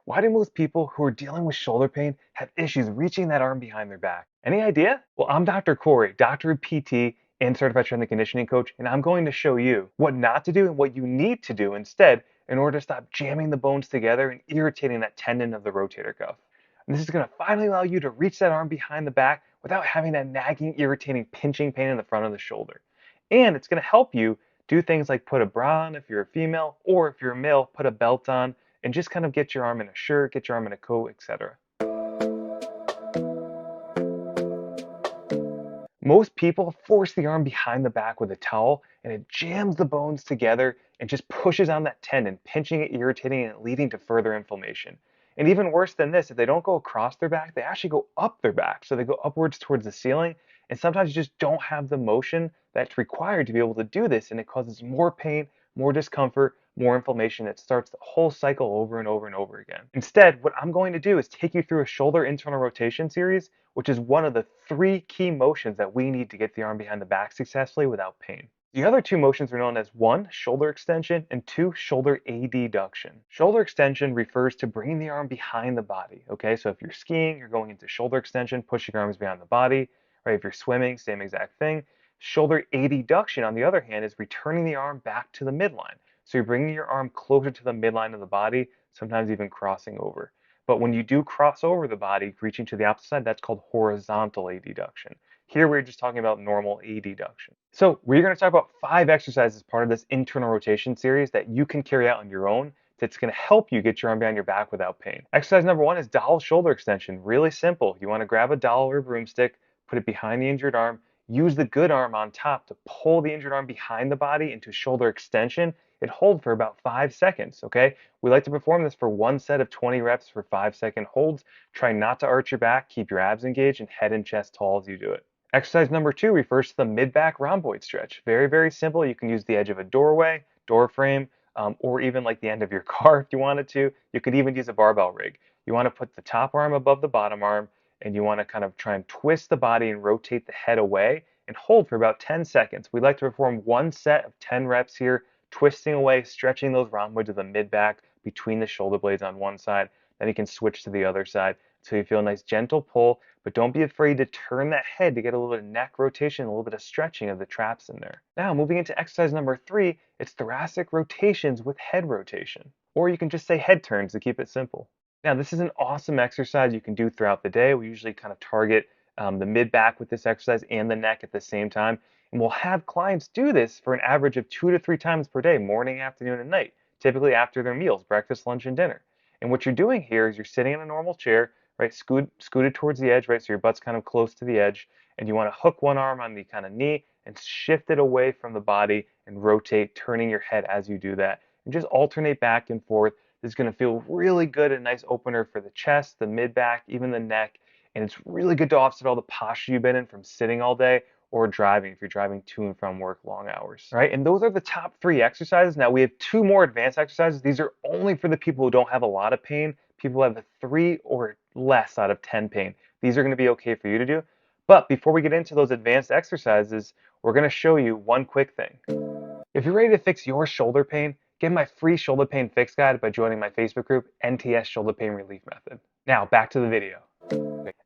Why do most people who are dealing with shoulder pain have issues reaching that arm behind their back? Any idea? Well, I'm Dr. Corey, doctor of PT and certified strength and conditioning coach, and I'm going to show you what not to do and what you need to do instead in order to stop jamming the bones together and irritating that tendon of the rotator cuff. And this is going to finally allow you to reach that arm behind the back without having that nagging, irritating, pinching pain in the front of the shoulder. And it's going to help you do things like put a bra on if you're a female, or if you're a male, put a belt on and just kind of get your arm in a shirt, get your arm in a coat, etc. Most people force the arm behind the back with a towel and it jams the bones together and just pushes on that tendon, pinching it, irritating it, leading to further inflammation. And even worse than this, if they don't go across their back, they actually go up their back. So they go upwards towards the ceiling. And sometimes you just don't have the motion that's required to be able to do this. And it causes more pain, more discomfort, more inflammation. It starts the whole cycle over and over and over again. Instead, what I'm going to do is take you through a shoulder internal rotation series, which is one of the three key motions that we need to get the arm behind the back successfully without pain. The other two motions are known as one, shoulder extension, and two, shoulder adduction. Shoulder extension refers to bringing the arm behind the body. Okay, so if you're skiing, you're going into shoulder extension, pushing your arms behind the body. Right, if you're swimming, same exact thing. Shoulder adduction, on the other hand, is returning the arm back to the midline. So you're bringing your arm closer to the midline of the body, sometimes even crossing over. But when you do cross over the body, reaching to the opposite side, that's called horizontal adduction. Here we're just talking about normal adduction. So we're going to talk about 5 exercises as part of this internal rotation series that you can carry out on your own that's going to help you get your arm behind your back without pain. Exercise number 1 is dowel shoulder extension. Really simple. You want to grab a dowel or a broomstick, put it behind the injured arm, use the good arm on top to pull the injured arm behind the body into shoulder extension and hold for about 5 seconds, okay? We like to perform this for one set of 20 reps for 5-second holds. Try not to arch your back, keep your abs engaged, and head and chest tall as you do it. Exercise number 2 refers to the mid-back rhomboid stretch. Very, very simple. You can use the edge of a doorway, door frame, or even like the end of your car if you wanted to. You could even use a barbell rig. You want to put the top arm above the bottom arm, and you want to kind of try and twist the body and rotate the head away and hold for about 10 seconds. We like to perform one set of 10 reps here, twisting away, stretching those rhomboids of the mid-back between the shoulder blades on one side. Then you can switch to the other side so you feel a nice gentle pull, but don't be afraid to turn that head to get a little bit of neck rotation, a little bit of stretching of the traps in there. Now, moving into exercise number 3, it's thoracic rotations with head rotation. Or you can just say head turns to keep it simple. Now, this is an awesome exercise you can do throughout the day. We usually kind of target the mid-back with this exercise and the neck at the same time. And we'll have clients do this for an average of 2 to 3 times per day, morning, afternoon, and night, typically after their meals, breakfast, lunch, and dinner. And what you're doing here is you're sitting in a normal chair, right, scooted towards the edge, right, so your butt's kind of close to the edge, and you want to hook one arm on the kind of knee and shift it away from the body and rotate, turning your head as you do that. And just alternate back and forth. This is going to feel really good, a nice opener for the chest, the mid-back, even the neck, and it's really good to offset all the posture you've been in from sitting all day or driving if you're driving to and from work long hours. All right, and those are the top 3 exercises. Now we have 2 more advanced exercises. These are only for the people who don't have a lot of pain. People who have a 3 or less out of 10 pain. These are going to be okay for you to do. But before we get into those advanced exercises, we're going to show you one quick thing. If you're ready to fix your shoulder pain, get my free shoulder pain fix guide by joining my Facebook group, NTS Shoulder Pain Relief Method. Now back to the video.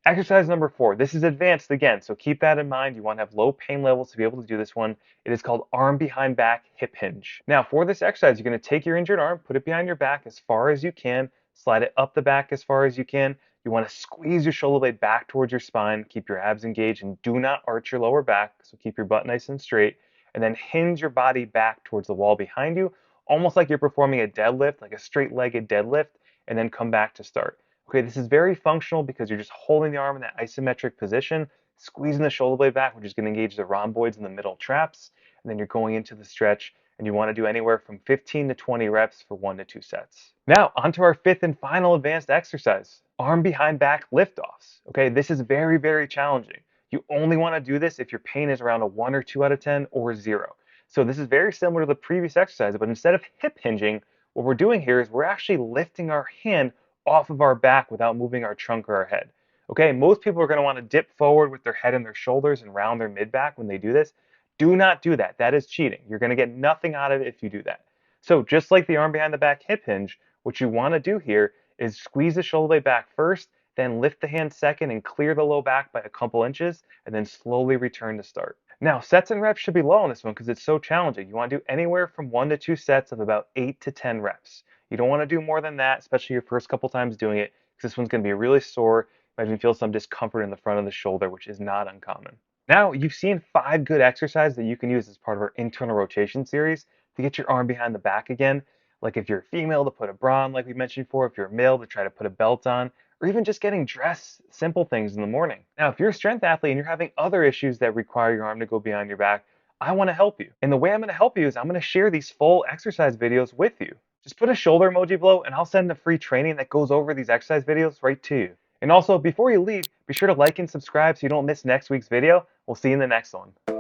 Exercise number 4. This is advanced again, so keep that in mind. You want to have low pain levels to be able to do this one. It is called arm behind back hip hinge. Now for this exercise, you're going to take your injured arm, put it behind your back as far as you can, slide it up the back as far as you can. You want to squeeze your shoulder blade back towards your spine, keep your abs engaged, and do not arch your lower back, so keep your butt nice and straight, and then hinge your body back towards the wall behind you, almost like you're performing a deadlift, like a straight-legged deadlift, and then come back to start. Okay, this is very functional because you're just holding the arm in that isometric position, squeezing the shoulder blade back, which is going to engage the rhomboids in the middle traps, and then you're going into the stretch, and you want to do anywhere from 15 to 20 reps for 1 to 2 sets. Now, onto our 5th and final advanced exercise, arm behind back liftoffs. Okay, this is very, very challenging. You only want to do this if your pain is around a 1 or 2 out of 10 or 0. So this is very similar to the previous exercise, but instead of hip hinging, what we're doing here is we're actually lifting our hand off of our back without moving our trunk or our head. Okay, most people are going to want to dip forward with their head and their shoulders and round their mid-back when they do this. Do not do that. That is cheating. You're going to get nothing out of it if you do that. So just like the arm behind the back hip hinge, what you want to do here is squeeze the shoulder blade back first, then lift the hand second and clear the low back by a couple inches, and then slowly return to start. Now, sets and reps should be low on this one because it's so challenging. You want to do anywhere from 1 to 2 sets of about 8 to 10 reps. You don't want to do more than that, especially your first couple times doing it, because this one's going to be really sore. Imagine you feel some discomfort in the front of the shoulder, which is not uncommon. Now, you've seen 5 good exercises that you can use as part of our internal rotation series to get your arm behind the back again. Like if you're female, to put a bra on, like we mentioned before, if you're male, to try to put a belt on, or even just getting dressed, simple things in the morning. Now, if you're a strength athlete and you're having other issues that require your arm to go behind your back, I want to help you. And the way I'm going to help you is I'm going to share these full exercise videos with you. Just put a shoulder emoji below and I'll send a free training that goes over these exercise videos right to you. And also, before you leave, be sure to like and subscribe so you don't miss next week's video. We'll see you in the next one.